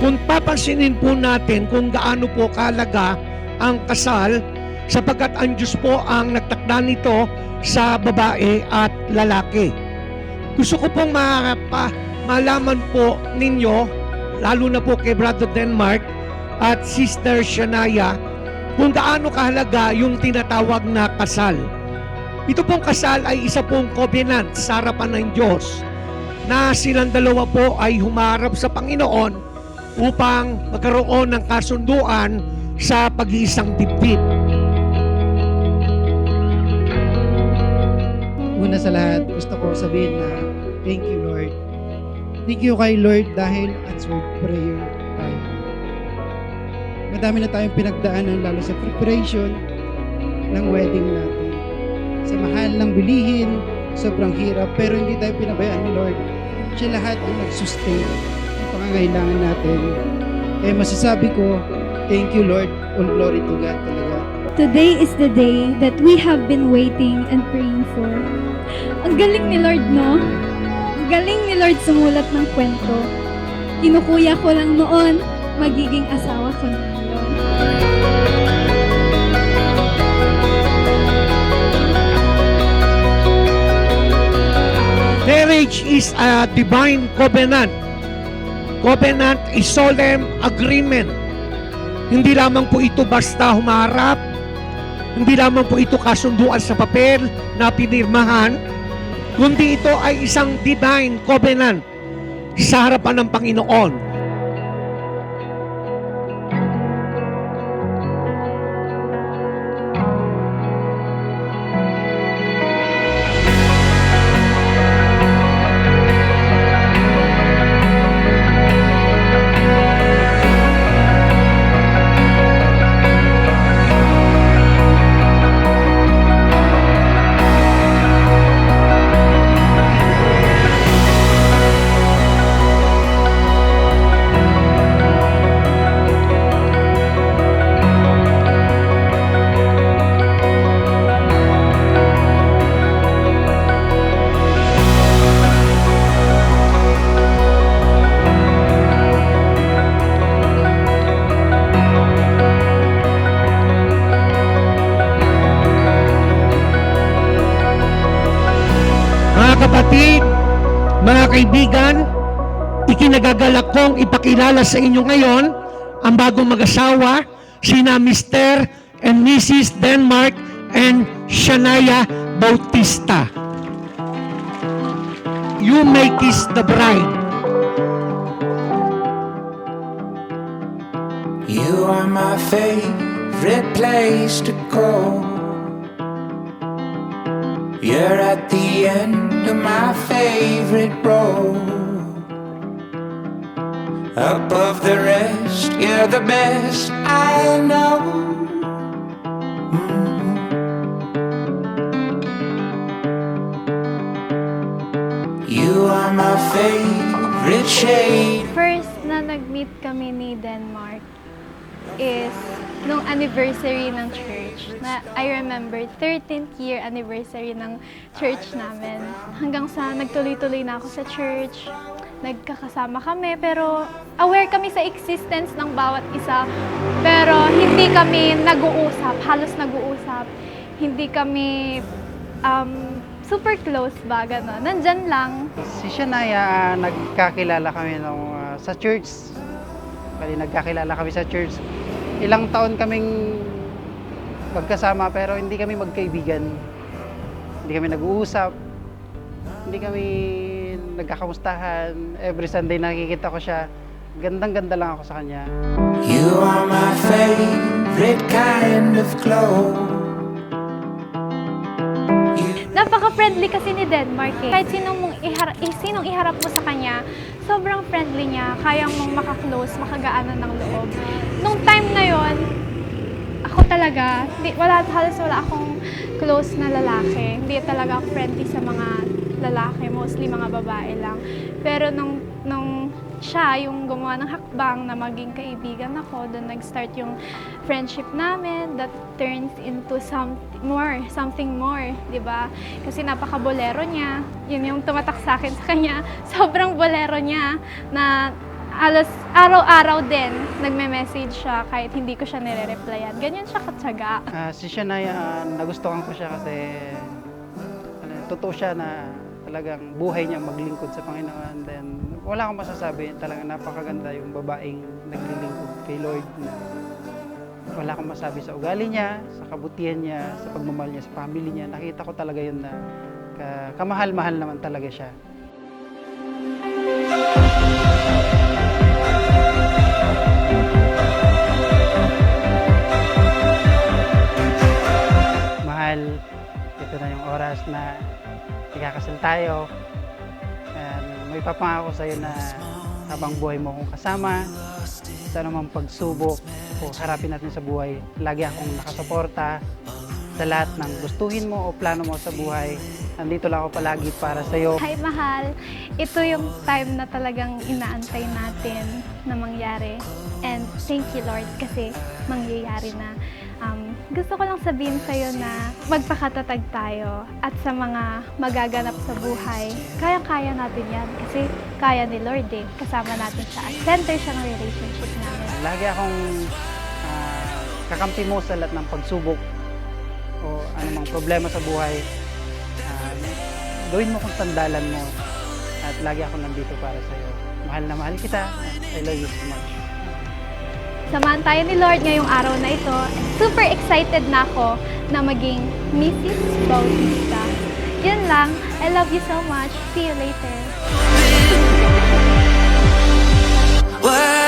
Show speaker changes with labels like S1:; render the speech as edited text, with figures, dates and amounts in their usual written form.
S1: Kung papansinin po natin kung gaano po kahalaga ang kasal, sapagkat ang Diyos po ang nagtakda nito sa babae at lalaki. Gusto ko pong malaman po ninyo, lalo na po kay Brother Denmark at Sister Shania, kung gaano kahalaga yung tinatawag na kasal. Ito pong kasal ay isa pong covenant sa harapan ng Diyos na silang dalawa po ay humarap sa Panginoon upang magkaroon ng kasunduan sa pag-iisang dibdib.
S2: Una sa lahat, gusto ko sabihin na thank you, Lord. Thank you kay Lord dahil answered prayer tayo. Madami na tayong pinagdaanan lalo sa preparation ng wedding natin. Sa mahal ng bilihin, sobrang hirap, pero hindi tayo pinabayaan ni Lord. Siya lahat ang nag-sustain ng pangangailangan natin. Kaya masasabi ko, thank you, Lord. All glory to God talaga.
S3: Today is the day that we have been waiting and praying for. Ang galing ni Lord, no? Ang galing ni Lord sumulat ng kwento. Kinukuya ko lang noon, magiging asawa ko na ngayon.
S1: Marriage is a divine covenant. Covenant is solemn agreement. Hindi lamang po ito basta humarap, hindi lamang po ito kasunduan sa papel na pinirmahan, kundi ito ay isang divine covenant sa harapan ng Panginoon. Mga kapatid, mga kaibigan, ikinagagalak kong ipakilala sa inyo ngayon ang bagong mag-asawa, sina Mr. and Mrs. Denmark and Shania Bautista. You may kiss the bride.
S4: You are my favorite place to go. You're at the end of my favorite road. Above the rest, you're the best I know. You are my favorite shade.
S5: First na nag-meet kami ni Denmark is nung anniversary ng church. Na I remember, 13th year anniversary ng church namin. Hanggang sa nagtuloy-tuloy na ako sa church, nagkakasama kami, pero aware kami sa existence ng bawat isa. Pero hindi kami nag-uusap, halos nag-uusap. Hindi kami super close ba, gano'n. Nandyan lang.
S2: Si Shania, nagkakilala kami sa church. Bali, nagkakilala kami sa church. Ilang taon kaming magkasama pero hindi kami magkaibigan. Hindi kami nag-uusap. Hindi kami nagkakamustahan. Every Sunday nakikita ko siya. Gandang-ganda lang ako sa kanya.
S4: You are my favorite kind of clothes.
S5: Napaka-friendly kasi ni Denmark eh. Kahit sinong iharap mo sa kanya, sobrang friendly niya. Kayang mong maka-close, makagaanan ng loob. Nung time na yon, ako talaga, halos wala akong close na lalaki. Hindi talaga ako friendly sa mga lalaki, mostly mga babae lang. Pero nung siya yung gumawa ng hakbang na maging kaibigan ako, doon nag-start yung friendship namin that turns into something more, di ba? Kasi napaka-bolero niya. Yun yung tumatak sa akin sa kanya. Sobrang bolero niya na Alos araw-araw din nagme-message siya kahit hindi ko siya nire-replyan. Ganyan siya katsaga.
S2: Si Shania, nagustuhan ko siya kasi totoo siya na talagang buhay niya maglingkod sa Panginoon. Then wala akong masasabi, talagang napakaganda yung babaeng naglilingkod kay Lord. Wala akong masabi sa ugali niya, sa kabutihan niya, sa pagmamahal niya sa family niya. Nakita ko talaga yun na kamahal-mahal naman talaga siya. Mahal, ito na yung oras na ikakasal tayo. And may papangako sa iyo na habang buhay mo akong kasama, sa anumang pagsubok o harapin natin sa buhay, lagi akong nakasuporta sa lahat ng gustuhin mo o plano mo sa buhay. Nandito lang ako palagi para sa iyo.
S5: Hi, mahal. Ito yung time na talagang inaantay natin na mangyari. And thank you, Lord, kasi mangyayari na. Gusto ko lang sabihin sa'yo na magpakatatag tayo at sa mga magaganap sa buhay, kaya-kaya natin yan kasi kaya ni Lord eh. Kasama natin siya at center siya ng relationship namin.
S2: Lagi akong kakampi mo sa lahat ng pagsubok o anumang problema sa buhay. Gawin mo kung sandalan mo at lagi ako nandito para sa iyo. Mahal na mahal kita. I love you so much.
S5: Samahan tayo ni Lord ngayong araw na ito. Super excited na ako na maging Mrs. Bautista. Yun lang. I love you so much. See you later.
S4: What